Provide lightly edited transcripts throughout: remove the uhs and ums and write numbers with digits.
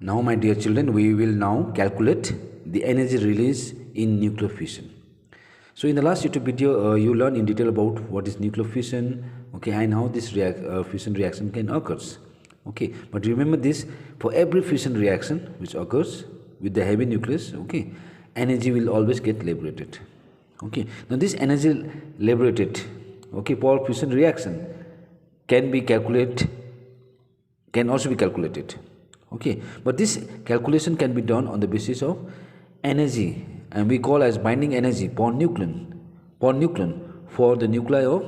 Now, my dear children, we will now calculate the energy release in nuclear fission. So, in the last YouTube video, you learned in detail about what is nuclear fission, okay, and how this fission reaction can occur. Okay, but remember this: for every fission reaction which occurs with the heavy nucleus, okay, energy will always get liberated. Okay, now this energy liberated, okay, for fission reaction can also be calculated. Okay, but this calculation can be done on the basis of energy, and we call as binding energy per nucleon for the nuclei of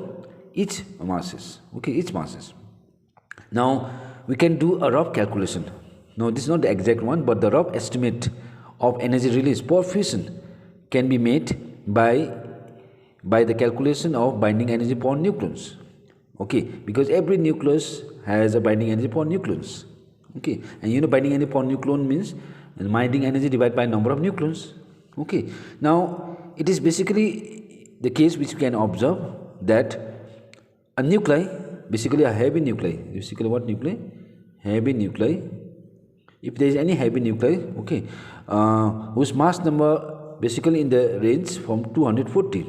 each masses. Okay, each masses. Now we can do a rough calculation. Now this is not the exact one, but the rough estimate of energy release per fission can be made by the calculation of binding energy per nucleons. Okay, because every nucleus has a binding energy per nucleons. Okay, and you know binding energy per nucleon means binding energy divided by number of nucleons. Okay, now it is basically the case which you can observe that a nuclei, basically a heavy nuclei, basically what nuclei? Heavy nuclei. If there is any heavy nuclei, okay, whose mass number basically in the range from 240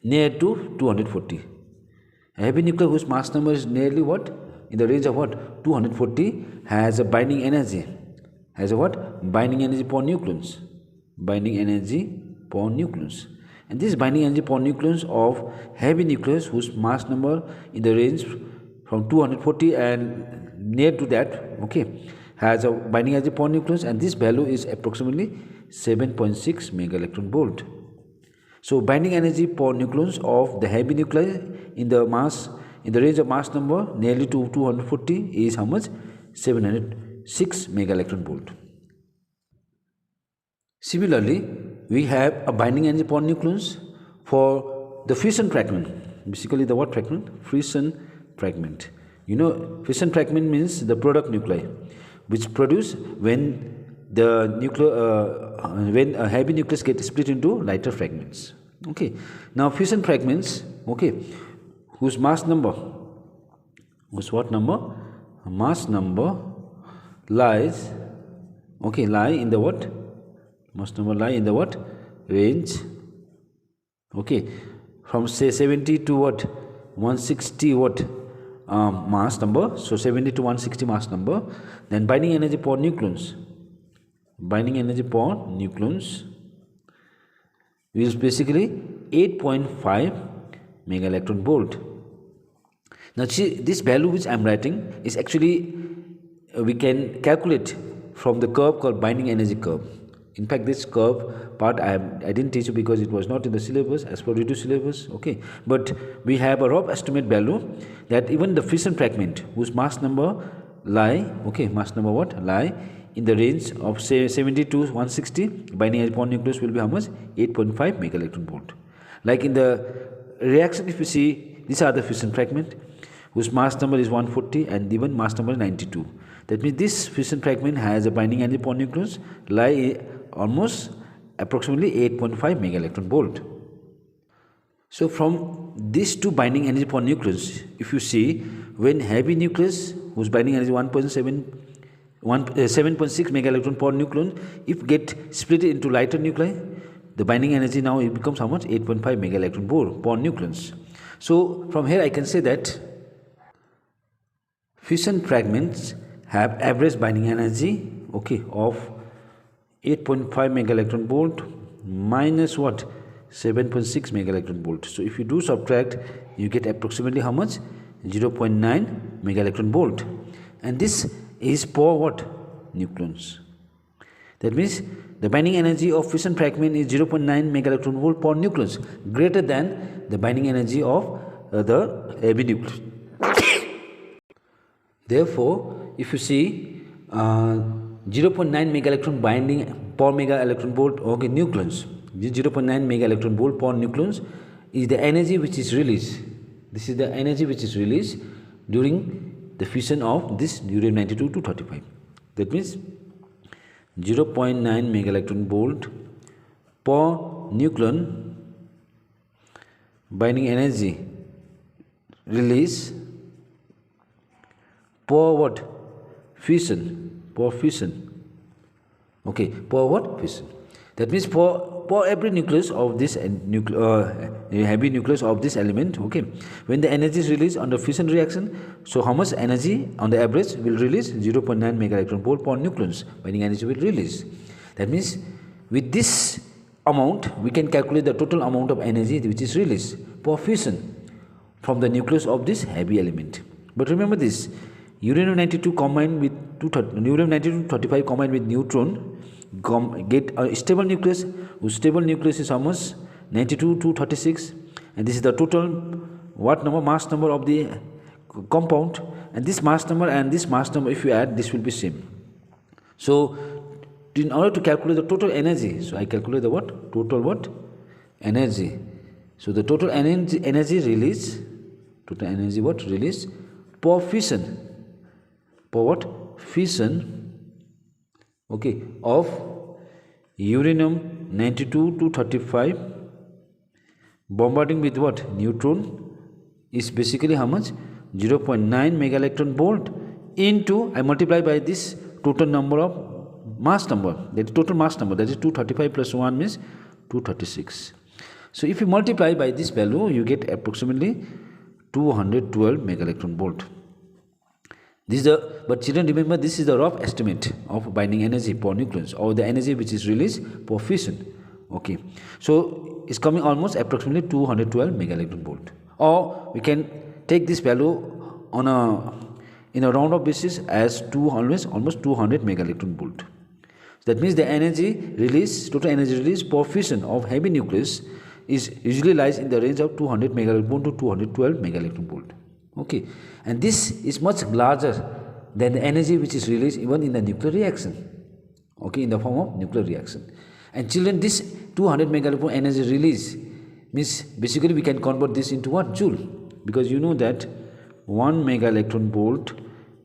near to 240. A heavy nuclei whose mass number is nearly what? In the range of what? 240 has a binding energy. Has a what? Binding energy per nucleons. Binding energy per nucleons. And this binding energy per nucleons of heavy nucleus whose mass number in the range from 240 and near to that, okay, has a binding energy per nucleus, and this value is approximately 7.6 mega electron volt. So binding energy per nucleons of the heavy nuclei in the range of mass number nearly to 240 is how much? 706 mega electron volt. Similarly, we have a binding energy per nucleons for the fission fragment. Basically, the what fragment? Fission fragment. You know, fission fragment means the product nuclei, which produce when when a heavy nucleus gets split into lighter fragments. Okay. Now, fission fragments, okay, whose mass number, mass number lies, okay, lie in the what? Mass number lie in the what? Range, okay, from say 70 to what? 160 what? Mass number. So 70 to 160 mass number. Then binding energy per nucleons. Binding energy per nucleons is basically 8.5 mega electron volt. Now see, this value which I am writing is actually we can calculate from the curve called binding energy curve. In fact, this curve part I didn't teach you because it was not in the syllabus as per reduced syllabus. Okay, but we have a rough estimate value that even the fission fragment whose mass number lie, okay, mass number what? Lie in the range of say 70 to 160, binding energy per nucleus will be how much? 8.5 mega electron volt. Like in the reaction, if you see, these are the fission fragment whose mass number is 140 and even mass number is 92. That means this fission fragment has a binding energy per nucleus lie almost approximately 8.5 mega electron volt. So from these two binding energy per nucleus, if you see, when heavy nucleus whose binding energy 7.6 mega electron per nucleon, if get split into lighter nuclei, the binding energy now it becomes how much? 8.5 mega electron volt per nucleons. So from here I can say that fission fragments have average binding energy, okay, of 8.5 mega electron volt minus what? 7.6 mega electron volt. So if you do subtract, you get approximately how much? 0.9 mega electron volt, and this is per what? Nucleons. That means the binding energy of fission fragment is 0.9 mega electron volt per nucleus, greater than the binding energy of the heavy nucleus. Therefore, if you see 0.9 mega electron binding per mega electron volt, okay, nucleons, 0.9 mega electron volt per nucleons is the energy which is released. This is the energy which is released during the fission of this uranium-92 to 35. That means 0.9 mega electron volt per nucleon binding energy release per what? Fission for fission. Okay, for what? Fission. That means for every nucleus of this heavy nucleus of this element, okay, when the energy is released under fission reaction, so how much energy on the average will release? 0.9 mega electron volt per nucleus. Binding energy will release. That means with this amount we can calculate the total amount of energy which is released for fission from the nucleus of this heavy element. But remember this, uranium-92 combined with uranium-92-35 combined with neutron get a stable nucleus, whose stable nucleus is how much? 92-236, and this is the total what number? Mass number of the compound, and this mass number and this mass number, if you add, this will be same. So in order to calculate the total energy, so I calculate the what? Total what? Energy. So the total energy release, total energy what? Release for fission. For what? Fission, okay, of uranium-92-235 bombarding with what? Neutron is basically how much? 0.9 mega electron volt into, I multiply by this total number of mass number, that is total mass number, that is 235 plus 1 means 236. So if you multiply by this value, you get approximately 212 mega electron volt. This is the, but children, remember, this is the rough estimate of binding energy per nucleus, or the energy which is released for fission. Okay, so it's coming almost approximately 212 mega electron volt, or we can take this value on in a round of basis as almost 200 mega electron volt. That means the energy release, total energy release per fission of heavy nucleus is usually lies in the range of 200 mega electron volt to 212 mega electron volt. Okay, and this is much larger than the energy which is released even in the nuclear reaction, okay, in the form of nuclear reaction. And children, this 200 mega electron energy release means basically we can convert this into what? Joule, because you know that 1 mega electron volt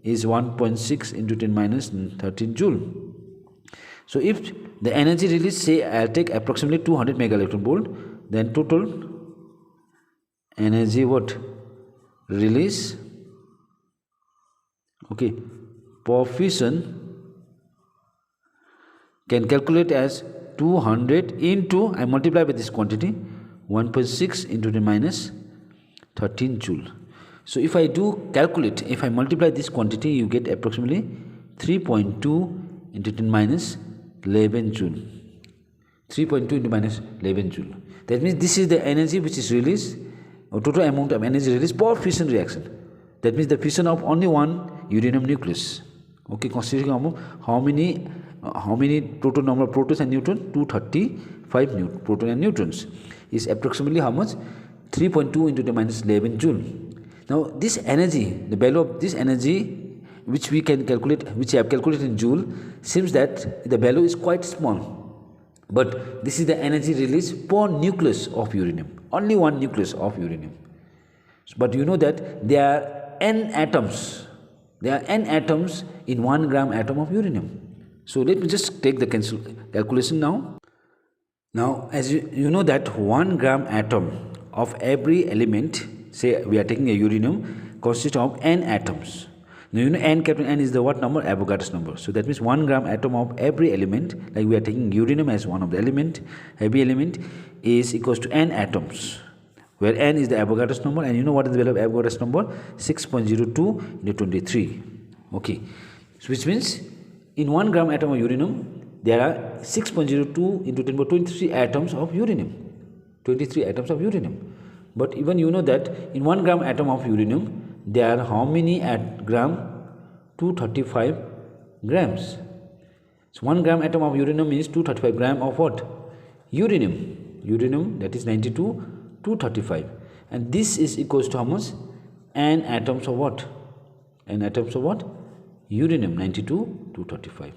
is 1.6 into 10 minus 13 joule. So if the energy release, say I'll take approximately 200 mega electron volt, then total energy what? Release, okay, per fission can calculate as 200 into, I multiply by this quantity, 1.6 into 10 minus 13 joule. So if I do calculate, if I multiply this quantity, you get approximately 3.2 into 10 minus 11 joule. 3.2 into minus 11 joule. That means this is the energy which is released, or total amount of energy released per fission reaction. That means the fission of only one uranium nucleus. Okay, considering how many total number of protons and neutrons? 235 proton and neutrons is approximately how much? 3.2 into the minus 11 joule. Now this energy, the value of this energy which we can calculate, which I have calculated in joule, seems that the value is quite small. But this is the energy released per nucleus of uranium, only one nucleus of uranium. But you know that there are n atoms, in 1 gram atom of uranium. So let me just take the calculation now. Now as you know that 1 gram atom of every element, say we are taking a uranium, consists of n atoms. Now you know n capital N is the what number? Avogadro's number. So that means 1 gram atom of every element, like we are taking uranium as one of the element, heavy element, is equals to n atoms, where n is the Avogadro's number, and you know what is the value of Avogadro's number? 6.02 into 23. Okay, so which means in 1 gram atom of uranium there are 6.02 into 10 power 23 atoms of uranium. 23 atoms of uranium. But even you know that in 1 gram atom of uranium there are how many gram? 235 grams. So 1 gram atom of uranium means 235 gram of what? Uranium. Uranium, that is 92, 235. And this is equals to how much? N atoms of what? N atoms of what? Uranium, 92, 235.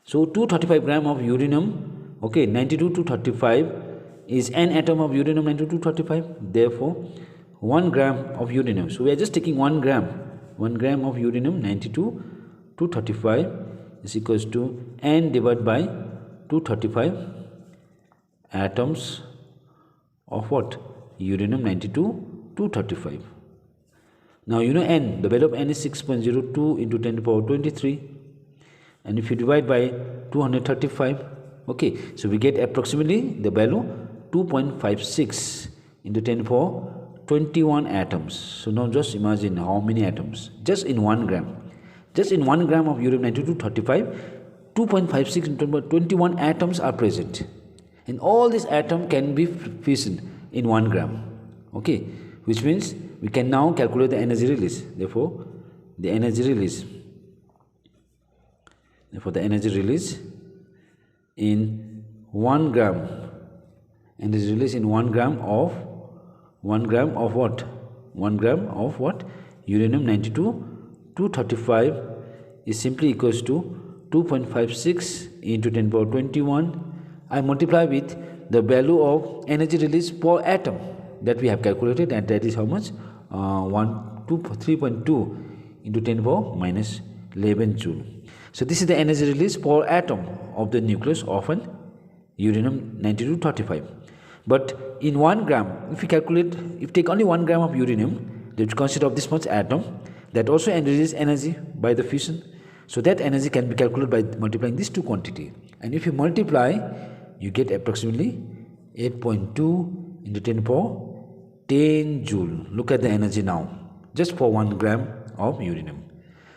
So 235 gram of uranium, okay, 92 to 35 is n atom of uranium, 92 to 35. Therefore 1 gram of uranium, so we are just taking 1 gram of uranium, 92 to 35 is equals to n divided by 235 atoms of what? Uranium, 92 to 35. Now you know n, the value of n is 6.02 into 10 to the power 23, and if you divide by 235, okay, so we get approximately the value 2.56 into 10 to the power 21 atoms. So now just imagine how many atoms just in 1 gram. Just in 1 gram of uranium-235, 2.56 into 21 atoms are present, and all these atoms can be fissioned in 1 gram. Okay, which means we can now calculate the energy release. Therefore, the energy release in 1 gram, energy release in 1 gram of what? 1 gram of what? Uranium-235 is simply equals to 2.56 into 10 to the power 21. I multiply with the value of energy release per atom that we have calculated, and that is how much? 3.2 into 10 to the power minus 11 joule. So this is the energy release per atom of the nucleus of an uranium-235. But in 1 gram, if we take only 1 gram of uranium, that consists of this much atom, that also releases energy by the fission. So that energy can be calculated by multiplying these two quantity. And if you multiply, you get approximately 8.2 into 10 to the power 10 joule. Look at the energy now, just for 1 gram of uranium.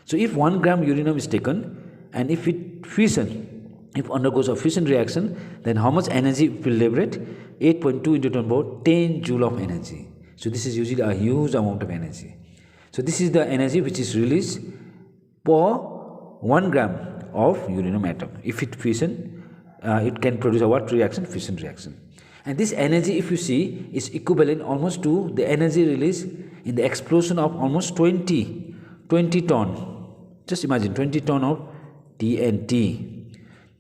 So if 1 gram uranium is taken, and if it undergoes a fission reaction, then how much energy it will liberate? 8.2 into 10 to the power 10 joule of energy. So this is usually a huge amount of energy. So this is the energy which is released per 1 gram of uranium atom. If it fission, it can produce a what reaction? Fission reaction. And this energy, if you see, is equivalent almost to the energy released in the explosion of almost 20 ton. Just imagine 20 ton of TNT.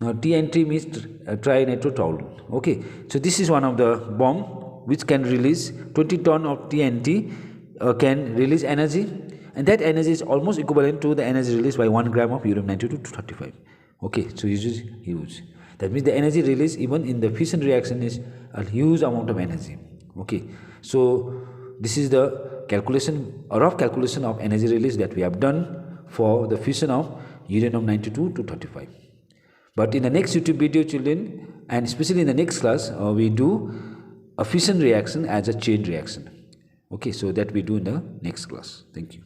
Now TNT means trinitrotoluene. Okay, so this is one of the bomb which can release 20 ton of TNT, can release energy, and that energy is almost equivalent to the energy released by 1 gram of uranium-235. Okay, so it is huge. That means the energy released even in the fission reaction is a huge amount of energy. Okay, so this is the rough calculation of energy release that we have done for the fission of uranium-235. But in the next YouTube video, children, and especially in the next class, we do a fission reaction as a chain reaction. Okay, so that we do in the next class. Thank you.